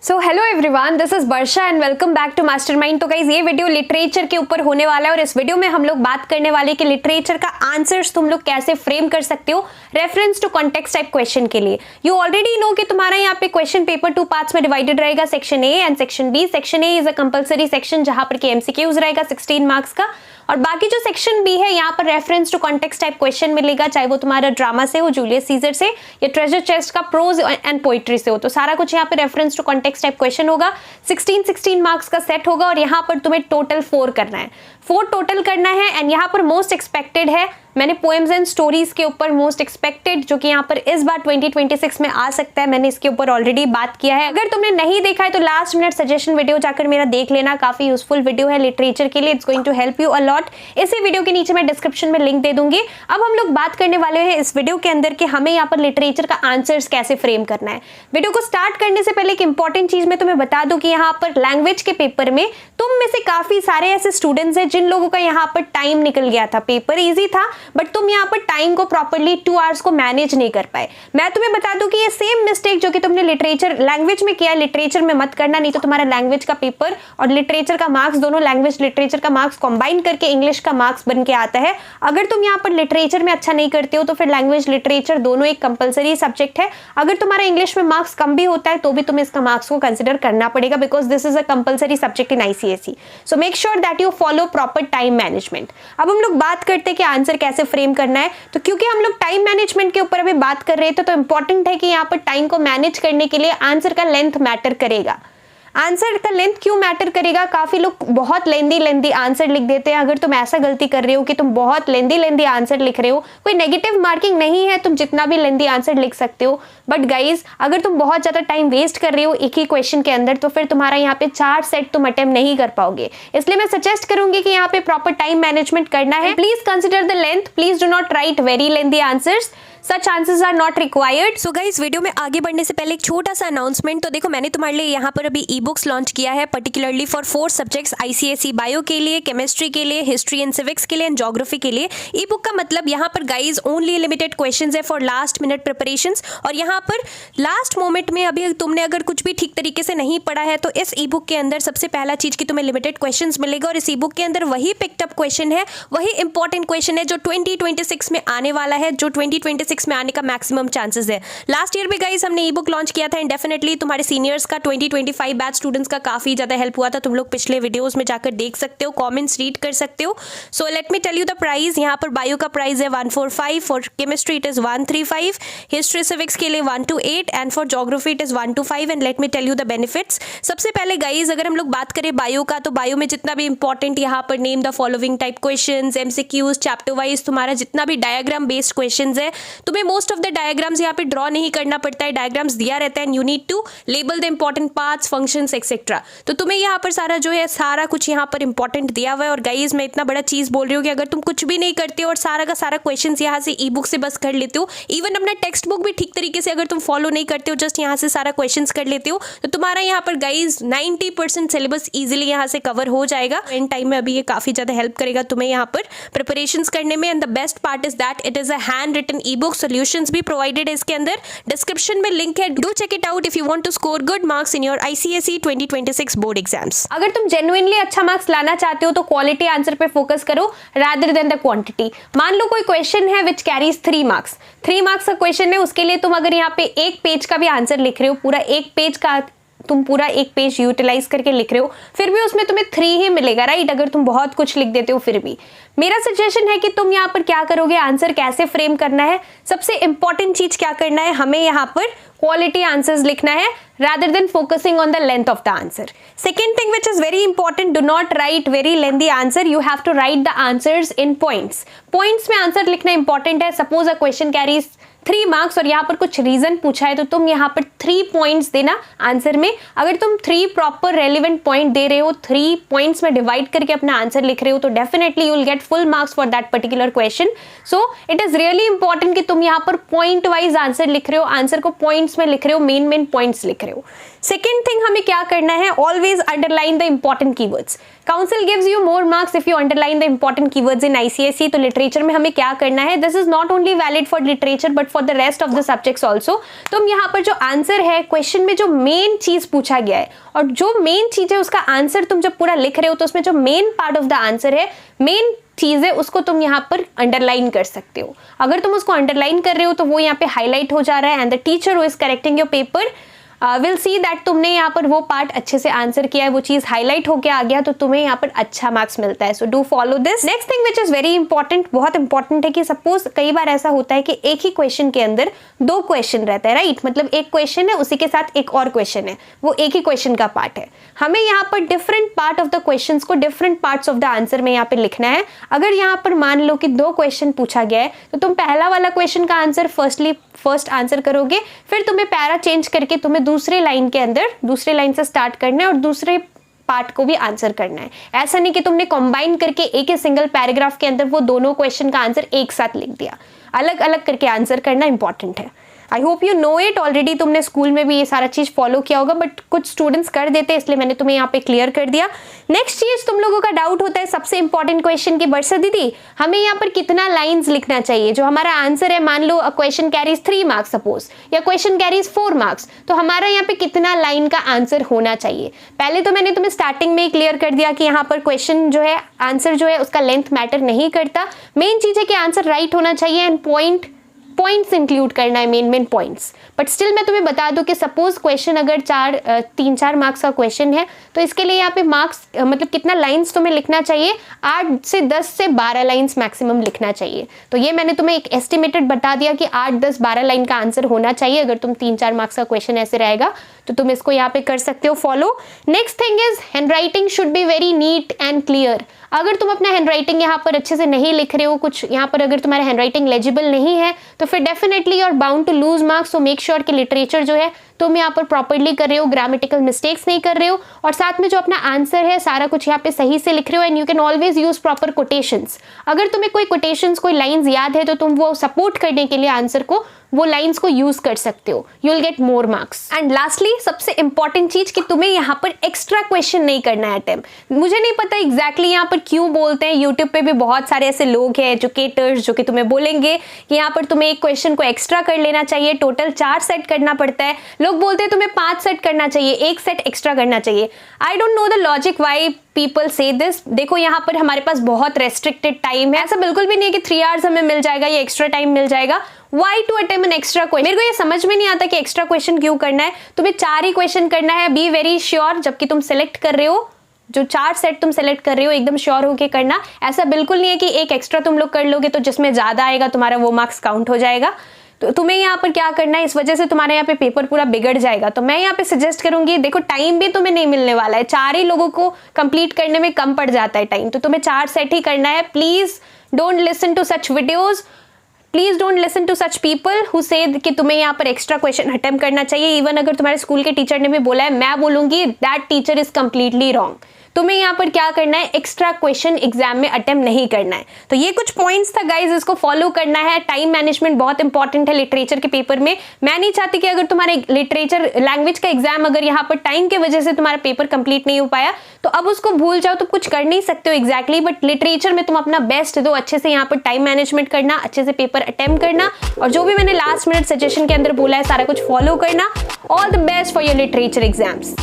So hello everyone, this is Varsha and welcome back to Mastermind. तो guys ये video literature के ऊपर होने वाला है और इस वीडियो में हम लोग बात करने वाले कि लिटरेचर का आंसर्स तुम लोग कैसे फ्रेम कर सकते हो reference to context type question के लिए। यू ऑलरेडी नो कि तुम्हारा यहाँ पे क्वेश्चन पेपर 2 पार्ट्स में डिवाइडेड रहेगा, section A and section B. Section A is a compulsory section जहां पर के एमसीक्यूज रहेगा 16 मार्क्स का, और बाकी जो सेक्शन बी है यहाँ पर reference to context type question मिलेगा, चाहे वो तुम्हारा ड्रामा से हो, जूलियस सीजर से, या ट्रेजर चेस्ट का प्रोज एंड पोइट्री से हो। तो सारा कुछ यहाँ पे reference to context type question होगा। 16 मार्क्स का सेट होगा और यहाँ पर तुम्हें टोटल 4 करना है, 4 टोटल करना है। एंड यहाँ पर मोस्ट एक्सपेक्टेड है, मैंने पोएम्स एंड स्टोरीज के ऊपर मोस्ट एक्सपेक्टेड जो कि यहाँ पर इस बार 2026 में आ सकता है, मैंने इसके ऊपर ऑलरेडी बात किया है। अगर तुमने नहीं देखा है तो लास्ट मिनट सजेशन वीडियो जाकर मेरा देख लेना, काफी यूजफुल वीडियो है लिटरेचर के लिए, it's going to help you a lot. इसी वीडियो के नीचे मैं डिस्क्रिप्शन में लिंक दे दूंगी। अब हम लोग बात करने वाले हैं इस वीडियो के अंदर कि हमें यहाँ पर लिटरेचर का आंसर्स कैसे फ्रेम करना है। वीडियो को स्टार्ट करने से पहले एक इंपॉर्टेंट चीज मैं तुम्हें बता दूं कि यहाँ पर लैंग्वेज के पेपर में तुम में से काफी सारे ऐसे स्टूडेंट्स हैं जिन लोगों का यहाँ पर टाइम निकल गया था, पेपर ईजी था बट तुम यहाँ पर टाइम को प्रॉपर्ली 2 आवर्स को मैनेज नहीं कर पाए। मैं तुम्हें बता दूं कि ये सेम मिस्टेक जो कि तुमने लिटरेचर लैंग्वेज में किया है, लिटरेचर में मत करना, नहीं तो तुम्हारा लैंग्वेज का पेपर और लिटरेचर का मार्क्स दोनों, लैंग्वेज लिटरेचर का मार्क्स कंबाइन करके इंग्लिश का मार्क्स बन के आता है। अगर तुम यहाँ पर लिटरेचर में अच्छा नहीं करते हो तो फिर लैंग्वेज लिटरेचर दोनों एक कंपलसरी सब्जेक्ट है। अगर तुम्हारा इंग्लिश में मार्क्स कम भी होता है तो भी तुम्हें इसका मार्क्स को कंसिडर करना पड़ेगा, because this is a compulsory subject in ICSE. So make sure that you follow proper time management. अब हम लोग बात करते हैं कि आंसर कैसे फ्रेम करना है। तो क्योंकि हम लोग टाइम मैनेजमेंट के ऊपर अभी बात कर रहे थे तो इंपॉर्टेंट है कि यहाँ पर टाइम को मैनेज करने के लिए आंसर का लेंथ मैटर करेगा। आंसर का लेंथ क्यों मैटर करेगा? काफी लोग बहुत लेंदी आंसर लिख देते हैं। अगर तुम ऐसा गलती कर रहे हो कि तुम बहुत लेंदी आंसर लिख रहे हो, कोई नेगेटिव मार्किंग नहीं है, तुम जितना भी लेंदी आंसर लिख सकते हो, बट गाइज अगर तुम बहुत ज्यादा टाइम वेस्ट कर रहे हो एक ही क्वेश्चन के अंदर तो फिर तुम्हारा यहाँ पे 4 सेट तुम अटेम्प्ट नहीं कर पाओगे। इसलिए मैं सजेस्ट करूंगी कि यहाँ पे प्रॉपर टाइम मैनेजमेंट करना है। Please consider the length, please do not write very lengthy answers, such answers are not required. So guys, video में आगे बढ़ने से पहले एक छोटा सा अनाउंसमेंट। तो देखो, मैंने तुम्हारे लिए यहाँ पर अभी ई बुक्स लॉन्च किया है particularly for 4 subjects, ICSE bio के लिए, केमिस्ट्री के लिए, हिस्ट्री एंड सिविक्स के लिए एंड ज्योग्राफी के लिए। ई बुक का मतलब यहाँ पर गाइज ओनली लिमिटेड क्वेश्चंस है फॉर लास्ट मिनट प्रिपरेशंस, और यहाँ पर लास्ट मोमेंट में अभी तुमने अगर कुछ भी ठीक तरीके से नहीं पढ़ा है तो इस ई बुक के अंदर सबसे पहला चीज की तुम्हें लिमिटेड क्वेश्चंस मिलेगा, और इस ई बुक के अंदर वही पिकअप क्वेश्चन है, वही इंपॉर्टेंट क्वेश्चन है जो 2026 में आने वाला है, जो 2026 में आने का मैक्सिमम चांसेस है। लास्ट ईयर भी गाइस हमने ई बुक लॉन्च किया था एंड डेफिनेटली तुम्हारे सीनियर्स का 2025 बैच स्टूडेंट्स का काफी ज्यादा हेल्प हुआ था। तुम लोग पिछले वीडियोस में जाकर देख सकते हो, कमेंट्स रीड कर सकते हो। So let me tell you the price. यहाँ पर बायो का प्राइस है 145, for chemistry it is 135, history civics के लिए 128 and for geography it is 125। And let me tell you the benefits. सबसे पहले गाइज अगर हम लोग बात करें बायो का, तो बायो में जितना भी इंपॉर्टेंट यहाँ पर name the following type questions, MCQs, chapter wise तुम्हारा जितना भी डायग्राम बेस्ड क्वेश्चंस है, तुम्हें मोस्ट ऑफ द डायग्राम्स यहाँ पे ड्रॉ नहीं करना पड़ता है, डायग्राम्स दिया रहता है, you need to label the important parts, functions etcetera. तो तुम्हें यहाँ पर सारा जो है सारा कुछ यहाँ पर इंपॉर्टेंट दिया हुआ है। और गाइज मैं इतना बड़ा चीज बोल रही हूँ कि अगर तुम कुछ भी नहीं करते हो और सारा का सारा क्वेश्चन यहाँ से ई बुक से बस कर लेते हो, इवन अपना टेक्स्ट बुक भी ठीक तरीके से अगर तुम फॉलो नहीं करते हो, जस्ट यहाँ से सारा क्वेश्चन कर लेते हो, तो तुम्हारा यहाँ पर गाइज 90% सिलेबस इजिली यहाँ से कवर हो जाएगा। एंड टाइम में अभी ये काफी ज्यादा हेल्प करेगा तुम्हें यहाँ पर प्रिपरेशन करने में। And the best part is that it is a hand written e book, solutions भी प्रोवाइडेड है इसके अंदर, डिस्क्रिप्शन में लिंक है, do check it out if you want to score good marks in your ICSE 2026 board exams. अगर तुम genuinely अच्छा marks लाना चाहते हो तो क्वालिटी आंसर पे फोकस करो रादर देन द क्वांटिटी। मान लो कोई क्वेश्चन है विच कैरीज 3 मार्क्स, 3 मार्क्स का क्वेश्चन है, उसके लिए तुम अगर यहाँ पे 1 पेज का भी आंसर लिख रहे हो, पूरा 1 पेज का तुम पूरा 1 पेज यूटिलाइज करके लिख रहे हो, फिर भी उसमें तुम्हें 3 ही मिलेगा, राइट? अगर तुम बहुत कुछ लिख देते हो फिर भी। मेरा सजेशन है कि तुम यहाँ पर क्या करोगे, आंसर कैसे फ्रेम करना है, सबसे इंपॉर्टेंट चीज क्या करना है, हमें यहाँ पर क्वालिटी आंसर्स लिखना है rather than focusing on the length of the answer. Second thing which is very important, do not write very lengthy answer, you have to write the answers in points. Points में answer लिखना important है। Suppose अ question carries 3 marks और यहाँ पर कुछ reason पूछा है तो तुम यहाँ पर 3 पॉइंट्स देना आंसर में। अगर तुम 3 प्रॉपर रेलिवेंट पॉइंट दे रहे हो, 3 पॉइंट्स में डिवाइड करके अपना आंसर लिख रहे हो, तो definitely you will get full marks for that particular question. So it is really important कि तुम यहाँ पर पॉइंट वाइज आंसर लिख रहे हो, आंसर को पॉइंट्स में लिख रहे हो, मेन पॉइंट्स लिख रहे हो। सेकेंड थिंग हमें क्या करना है, always underline the important keywords. Council gives you more marks if you underline the important keywords in ICSE. तो लिटरेचर में हमें क्या करना है, this is not only valid for literature but for the rest of the subjects also. तुम यहाँ पर जो आंसर है क्वेश्चन में, जो मेन चीज पूछा गया है और जो मेन चीज है उसका आंसर तुम जब पूरा लिख रहे हो तो उसमें जो main part of the answer है, मेन चीज है, उसको तुम यहाँ पर अंडरलाइन कर सकते हो. अगर तुम उसको अंडरलाइन कर रहे हो तो वो यहाँ पे हाईलाइट हो जा रहा है and the teacher who is correcting your paper will see that तुमने यहाँ पर वो पार्ट अच्छे से आंसर किया है, वो चीज हाईलाइट होके आ गया, तो तुम्हें यहाँ पर अच्छा मार्क्स मिलता है. So do follow this. Next thing which is very important, बहुत इंपॉर्टेंट है कि सपोज कई बार ऐसा होता है कि एक ही क्वेश्चन के अंदर दो क्वेश्चन रहता है, राइट? मतलब एक क्वेश्चन है उसी के साथ एक और क्वेश्चन है, वो एक ही क्वेश्चन का पार्ट है. हमें यहाँ पर different part of the question को different parts of the answer में यहाँ पे लिखना है. अगर यहाँ पर मान लो कि दो क्वेश्चन पूछा गया है तो तुम पहला वाला क्वेश्चन का आंसर फर्स्ट आंसर करोगे, फिर तुम्हें पैरा चेंज करके तुम्हें दूसरे लाइन के अंदर दूसरे लाइन से स्टार्ट करना है और दूसरे पार्ट को भी आंसर करना है. ऐसा नहीं कि तुमने कंबाइन करके एक ही सिंगल पैराग्राफ के अंदर वो दोनों क्वेश्चन का आंसर एक साथ लिख दिया. अलग अलग करके आंसर करना इंपॉर्टेंट है. I hope you know it already. तुमने स्कूल में भी ये सारा चीज फॉलो किया होगा बट कुछ स्टूडेंट्स कर देते हैं, इसलिए मैंने तुम्हें यहाँ पे क्लियर कर दिया. नेक्स्ट चीज तुम लोगों का डाउट होता है सबसे इंपॉर्टेंट क्वेश्चन की, वर्षा दीदी हमें यहाँ पर कितना लाइन्स लिखना चाहिए. जो हमारा आंसर है, मान लो a question carries 3 marks suppose, या क्वेश्चन कैरीज 4 मार्क्स, तो हमारा यहाँ पे कितना लाइन का आंसर होना चाहिए. पहले तो मैंने तुम्हें स्टार्टिंग में ही क्लियर कर दिया कि यहाँ पर क्वेश्चन जो है, आंसर जो है उसका लेंथ मैटर नहीं करता. मेन चीज है कि आंसर राइट होना चाहिए एंड पॉइंट्स इंक्लूड करना है, मेन पॉइंट्स. बट स्टिल मैं तुम्हें बता दूं कि सपोज क्वेश्चन अगर 3-4 मार्क्स का क्वेश्चन है तो इसके लिए यहाँ पे मार्क्स मतलब कितना लाइंस तुम्हें लिखना चाहिए, 8 से 10 से 12 लाइंस मैक्सिमम लिखना चाहिए. तो ये मैंने तुम्हें एक एस्टिमेटेड बता दिया कि 8-10-12 लाइन का आंसर होना चाहिए. अगर तुम 3-4 मार्क्स का क्वेश्चन ऐसे रहेगा तो तुम इसको यहाँ पे कर सकते हो follow. Next thing is hand writing should be very neat and clear. अगर तुम अपना हैंड राइटिंग यहाँ पर अच्छे से नहीं लिख रहे हो, कुछ यहाँ पर अगर तुम्हारा हैंड राइटिंग लेजिबल नहीं है तो फिर definitely you are bound to lose marks. So make sure कि लिटरेचर जो है तुम यहाँ पर प्रॉपर्ली कर रहे हो, ग्रामेटिकल मिस्टेक्स नहीं कर रहे हो और साथ में जो अपना आंसर है सारा कुछ यहाँ पे सही से लिख रहे हो. And you can always use proper quotations. अगर तुम्हें कोई कोटेशंस, कोई लाइंस याद है तो तुम वो सपोर्ट करने के लिए आंसर को, वो लाइंस को यूज कर सकते हो. You will get more marks. And lastly सबसे इंपॉर्टेंट चीज कि तुम्हें यहाँ पर एक्स्ट्रा क्वेश्चन नहीं करना है अटेम्प्ट. मुझे नहीं पता एग्जैक्टली यहाँ पर क्यों बोलते हैं, यूट्यूब पे भी बहुत सारे ऐसे लोग हैं एजुकेटर्स जो कि तुम्हें बोलेंगे कि यहाँ पर तुम्हें एक क्वेश्चन को एक्स्ट्रा कर लेना चाहिए, टोटल 4 सेट करना पड़ता है. लोग बोलते हैं तुम्हें 5 सेट करना चाहिए, 1 सेट एक्स्ट्रा करना चाहिए. I don't know the logic why people से दिस. देखो यहाँ पर हमारे पास बहुत रेस्ट्रिक्टेड टाइम है, ऐसा बिल्कुल भी नहीं है कि 3 आवर्स हमें मिल जाएगा या एक्स्ट्रा टाइम मिल जाएगा. Why to attempt an extra question? मेरे को ये समझ में नहीं आता कि एक्स्ट्रा क्वेश्चन क्यों करना है. तुम्हें 4 ही क्वेश्चन करना है. बी वेरी श्योर जबकि तुम सिलेक्ट कर रहे हो, जो 4 सेट तुम सेलेक्ट कर रहे हो एकदम श्योर होके करना. ऐसा बिल्कुल नहीं है कि एक एक्स्ट्रा तुम लोग कर लोगे तो जिसमें ज्यादा आएगा तुम्हारा वो मार्क्स काउंट हो जाएगा. तो तुम्हें यहाँ पर क्या करना है, इस वजह से तुम्हारे यहाँ पे पेपर पूरा बिगड़ जाएगा. तो मैं यहाँ पे सजेस्ट करूंगी, देखो टाइम भी तुम्हें नहीं मिलने वाला है, 4 ही लोगों को कंप्लीट करने में कम पड़ जाता है टाइम, तो तुम्हें 4 सेट ही करना है. Please don't listen to such videos, please don't listen to such people who say कि तुम्हें यहाँ पर एक्स्ट्रा क्वेश्चन अटेम्प्ट करना चाहिए. इवन अगर तुम्हारे स्कूल के टीचर ने भी बोला है, मैं बोलूंगी that teacher is completely wrong. तुम्हें यहाँ पर क्या करना है, एक्स्ट्रा क्वेश्चन एग्जाम में अटेम्प्ट नहीं करना है. तो ये कुछ पॉइंट्स था गाइज, इसको फॉलो करना है. टाइम मैनेजमेंट बहुत इंपॉर्टेंट है लिटरेचर के पेपर में. मैं नहीं चाहती कि अगर तुम्हारे लिटरेचर लैंग्वेज का एग्जाम अगर यहाँ पर टाइम की वजह से तुम्हारा पेपर कंप्लीट नहीं हो पाया तो अब उसको भूल जाओ, तो कुछ कर नहीं सकते हो एग्जैक्टली. बट लिटरेचर में तुम अपना बेस्ट दो, अच्छे से यहाँ पर टाइम मैनेजमेंट करना, अच्छे से पेपर अटेम्प्ट करना और जो भी मैंने लास्ट मिनट सजेशन के अंदर बोला है सारा कुछ फॉलो करना. All the best for your literature exams.